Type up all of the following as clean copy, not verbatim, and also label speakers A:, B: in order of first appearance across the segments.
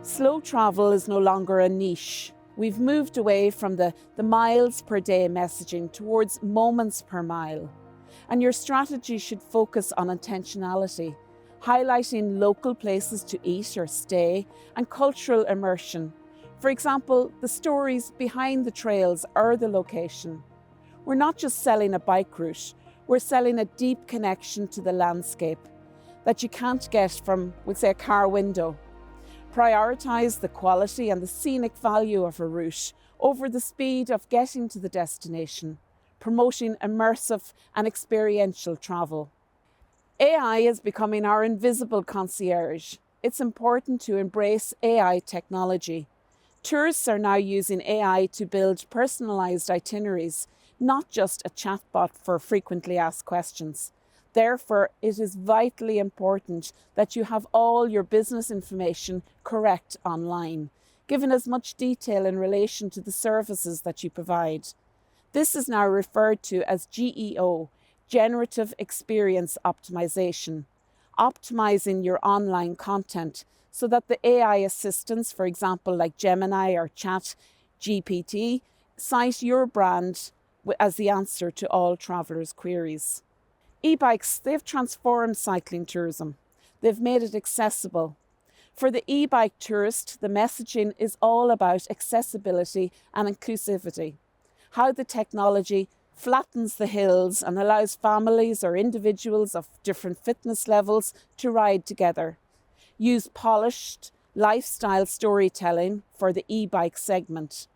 A: Slow travel is no longer a niche. We've moved away from the miles per day messaging towards moments per mile. And your strategy should focus on intentionality, highlighting local places to eat or stay and cultural immersion. For example, the stories behind the trails or the location. We're not just selling a bike route, we're selling a deep connection to the landscape that you can't get from, we'd say, a car window. Prioritise the quality and the scenic value of a route over the speed of getting to the destination, promoting immersive and experiential travel. AI is becoming our invisible concierge. It's important to embrace AI technology. Tourists are now using AI to build personalised itineraries, not just a chatbot for frequently asked questions. Therefore, it is vitally important that you have all your business information correct online, given as much detail in relation to the services that you provide. This is now referred to as GEO, Generative Experience Optimization, optimizing your online content so that the AI assistants, for example, like Gemini or ChatGPT, cite your brand as the answer to all travellers' queries. E-bikes, they've transformed cycling tourism. They've made it accessible. For the e-bike tourist, the messaging is all about accessibility and inclusivity. How the technology flattens the hills and allows families or individuals of different fitness levels to ride together. Use polished lifestyle storytelling for the e-bike segment.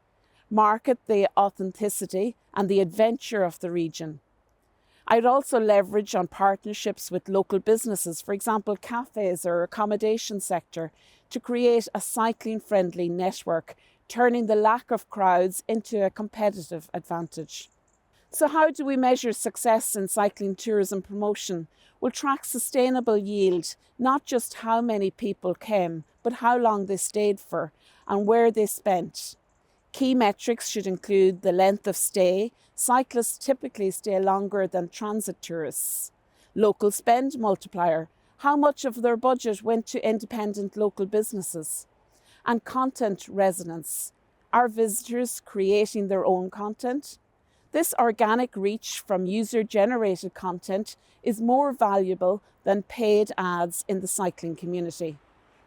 A: Market the authenticity and the adventure of the region. I'd also leverage on partnerships with local businesses, for example, cafes or accommodation sector, to create a cycling-friendly network, turning the lack of crowds into a competitive advantage. So how do we measure success in cycling tourism promotion? We'll track sustainable yield, not just how many people came, but how long they stayed for and where they spent. Key metrics should include the length of stay. Cyclists typically stay longer than transit tourists. Local spend multiplier. How much of their budget went to independent local businesses? And content resonance. Are visitors creating their own content? This organic reach from user-generated content is more valuable than paid ads in the cycling community.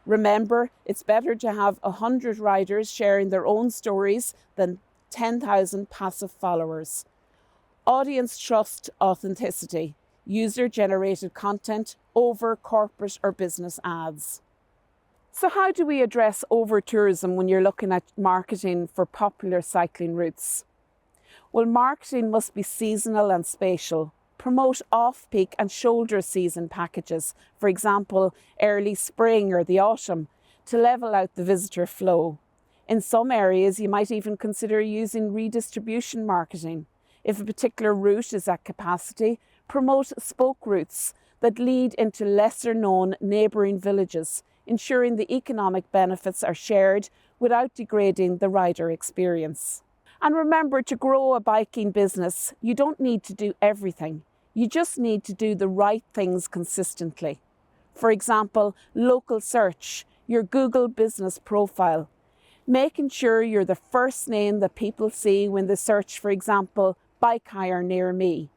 A: Remember, it's better to have 100 riders sharing their own stories than 10,000 passive followers. Audience trust authenticity, user-generated content over corporate or business ads. So how do we address over-tourism when you're looking at marketing for popular cycling routes? Well, marketing must be seasonal and spatial. Promote off-peak and shoulder season packages, for example, early spring or the autumn, to level out the visitor flow. In some areas, you might even consider using redistribution marketing. If a particular route is at capacity, promote spoke routes that lead into lesser-known neighbouring villages, ensuring the economic benefits are shared without degrading the rider experience. And remember, to grow a biking business, you don't need to do everything. You just need to do the right things consistently. For example, local search, your Google business profile, making sure you're the first name that people see when they search, for example, bike hire near me.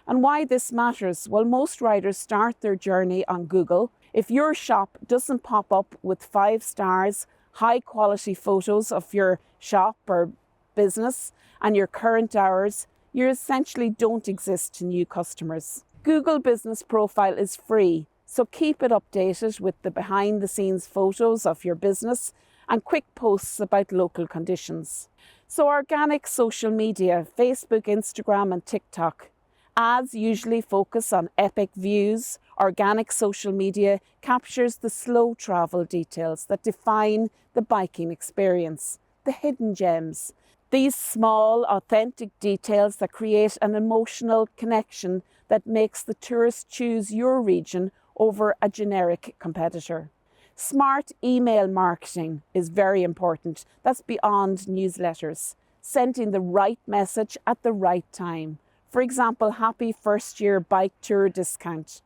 A: And why this matters? Well, most riders start their journey on Google. If your shop doesn't pop up with 5 stars, high quality photos of your shop or business and your current hours, you essentially don't exist to new customers. Google Business Profile is free, so keep it updated with the behind-the-scenes photos of your business and quick posts about local conditions. So organic social media, Facebook, Instagram and TikTok. Ads usually focus on epic views. Organic social media captures the slow travel details that define the biking experience, the hidden gems. These small, authentic details that create an emotional connection that makes the tourist choose your region over a generic competitor. Smart email marketing is very important. That's beyond newsletters. Sending the right message at the right time. For example, happy first year bike tour discount.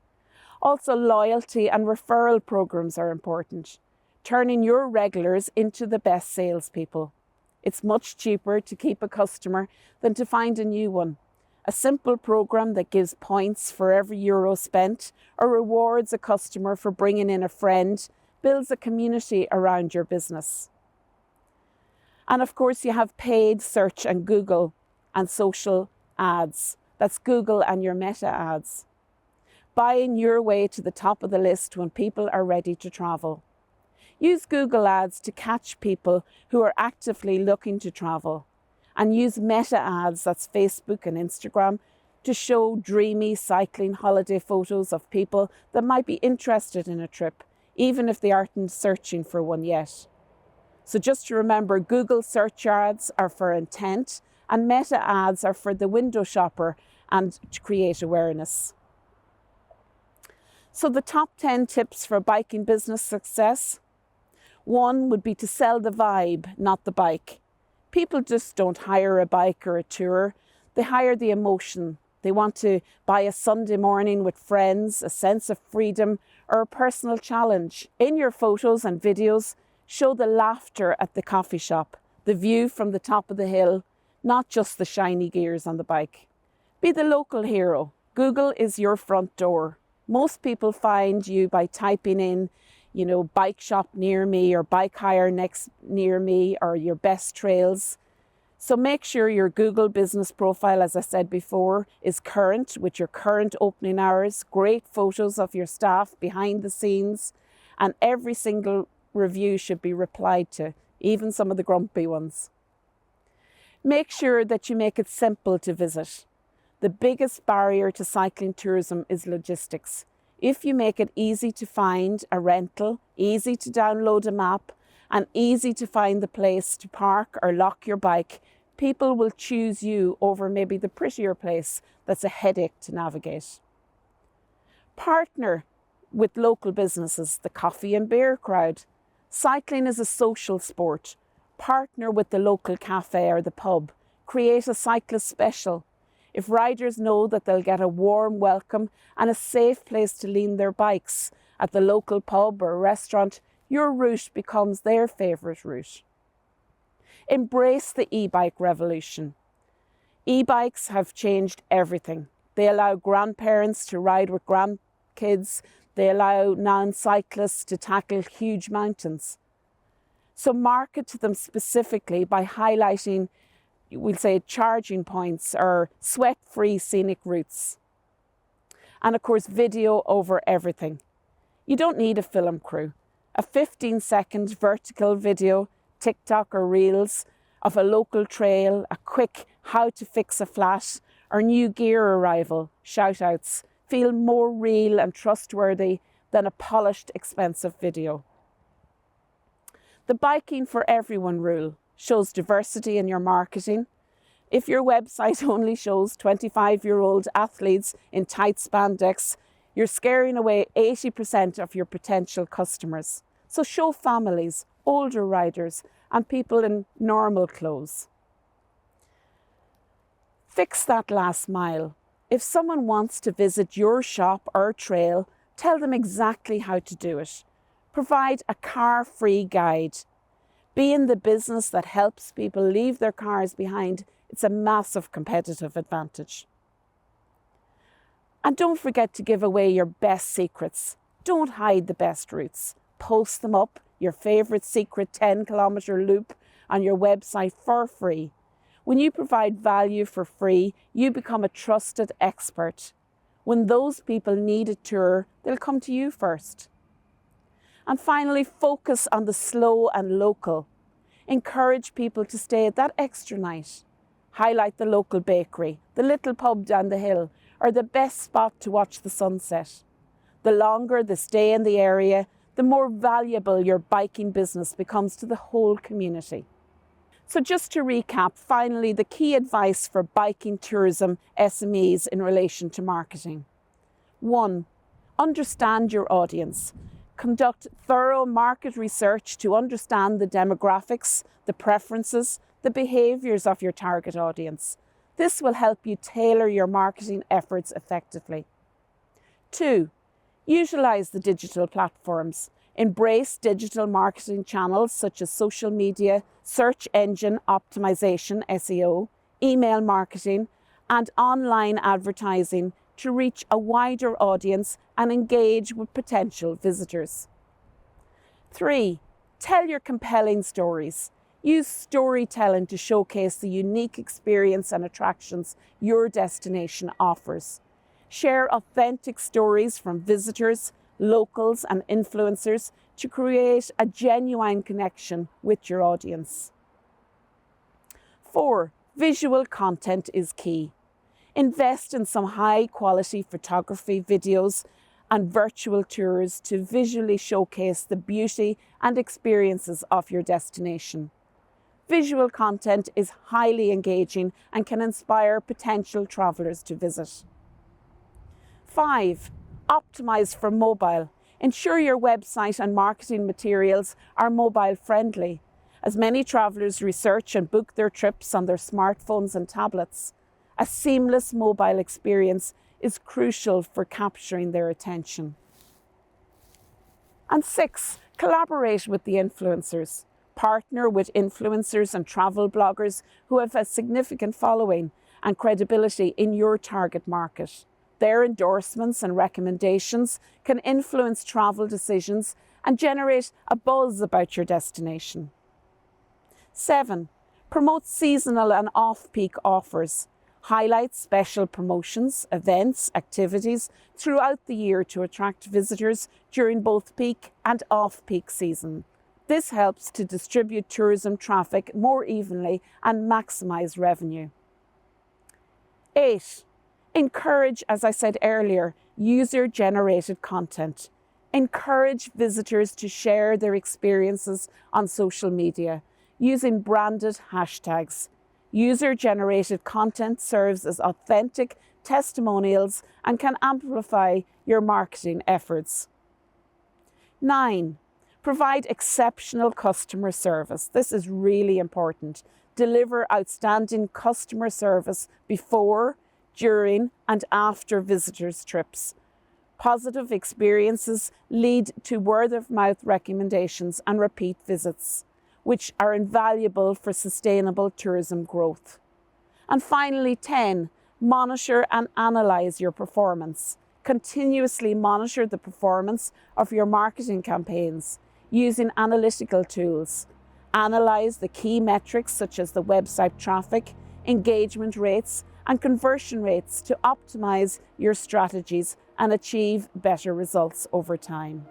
A: Also, loyalty and referral programs are important. turning your regulars into the best salespeople. It's much cheaper to keep a customer than to find a new one. A simple program that gives points for every euro spent or rewards a customer for bringing in a friend builds a community around your business. And of course, you have paid search and Google and social ads. That's Google and your meta ads. Buying your way to the top of the list when people are ready to travel. Use Google ads to catch people who are actively looking to travel. And use meta ads, that's Facebook and Instagram, to show dreamy cycling holiday photos of people that might be interested in a trip, even if they aren't searching for one yet. So just to remember, Google search ads are for intent and meta ads are for the window shopper and to create awareness. So the top 10 tips for biking business success. 1 would be to sell the vibe, not the bike. People just don't hire a bike or a tour. They hire the emotion. They want to buy a Sunday morning with friends, a sense of freedom, or a personal challenge. In your photos and videos, show the laughter at the coffee shop, the view from the top of the hill, not just the shiny gears on the bike. Be the local hero. Google is your front door. Most people find you by typing in, bike shop near me or bike hire near me or your best trails. So make sure your Google business profile, as I said before, is current with your current opening hours, great photos of your staff behind the scenes, and every single review should be replied to, even some of the grumpy ones. Make sure that you make it simple to visit. The biggest barrier to cycling tourism is logistics. If you make it easy to find a rental, easy to download a map, and easy to find the place to park or lock your bike, people will choose you over maybe the prettier place that's a headache to navigate. Partner with local businesses, the coffee and beer crowd. Cycling is a social sport. Partner with the local cafe or the pub. Create a cyclist special. If riders know that they'll get a warm welcome and a safe place to lean their bikes at the local pub or restaurant, your route becomes their favourite route. Embrace the e-bike revolution. E-bikes have changed everything. They allow grandparents to ride with grandkids. They allow non-cyclists to tackle huge mountains. So market to them specifically by highlighting, we'll say, charging points or sweat-free scenic routes. And of course, video over everything. You don't need a film crew. A 15-second vertical video, TikTok or Reels, of a local trail, a quick how to fix a flat or new gear arrival, shout-outs, feel more real and trustworthy than a polished, expensive video. The biking for everyone rule shows diversity in your marketing. If your website only shows 25-year-old athletes in tight spandex, you're scaring away 80% of your potential customers. So show families, older riders, and people in normal clothes. Fix that last mile. If someone wants to visit your shop or trail, tell them exactly how to do it. Provide a car-free guide. Be in the business that helps people leave their cars behind. It's a massive competitive advantage. And don't forget to give away your best secrets. Don't hide the best routes. Post them up, your favourite secret 10-kilometre loop on your website for free. When you provide value for free, you become a trusted expert. When those people need a tour, they'll come to you first. And finally, focus on the slow and local. Encourage people to stay that extra night. Highlight the local bakery, the little pub down the hill, or the best spot to watch the sunset. The longer the stay in the area, the more valuable your biking business becomes to the whole community. So just to recap, finally, the key advice for biking tourism SMEs in relation to marketing. 1. Understand your audience. Conduct thorough market research to understand the demographics, the preferences, the behaviours of your target audience. This will help you tailor your marketing efforts effectively. 2. Utilise the digital platforms. Embrace digital marketing channels such as social media, search engine optimization, SEO, email marketing, and online advertising to reach a wider audience and engage with potential visitors. 3. Tell your compelling stories. Use storytelling to showcase the unique experience and attractions your destination offers. Share authentic stories from visitors, locals, and influencers to create a genuine connection with your audience. 4. Visual content is key. Invest in some high-quality photography, videos, and virtual tours to visually showcase the beauty and experiences of your destination. Visual content is highly engaging and can inspire potential travellers to visit. 5. Optimize for mobile. Ensure your website and marketing materials are mobile friendly, as many travellers research and book their trips on their smartphones and tablets. A seamless mobile experience is crucial for capturing their attention. And 6, collaborate with the influencers. Partner with influencers and travel bloggers who have a significant following and credibility in your target market. Their endorsements and recommendations can influence travel decisions and generate a buzz about your destination. 7, promote seasonal and off-peak offers. Highlight special promotions, events, activities throughout the year to attract visitors during both peak and off-peak season. This helps to distribute tourism traffic more evenly and maximise revenue. 8, encourage, as I said earlier, user-generated content. Encourage visitors to share their experiences on social media using branded hashtags. User-generated content serves as authentic testimonials and can amplify your marketing efforts. 9, provide exceptional customer service. This is really important. Deliver outstanding customer service before, during, and after visitors' trips. Positive experiences lead to word-of-mouth recommendations and repeat visits, which are invaluable for sustainable tourism growth. And finally, 10, monitor and analyse your performance. Continuously monitor the performance of your marketing campaigns using analytical tools. Analyse the key metrics such as the website traffic, engagement rates, and conversion rates to optimise your strategies and achieve better results over time.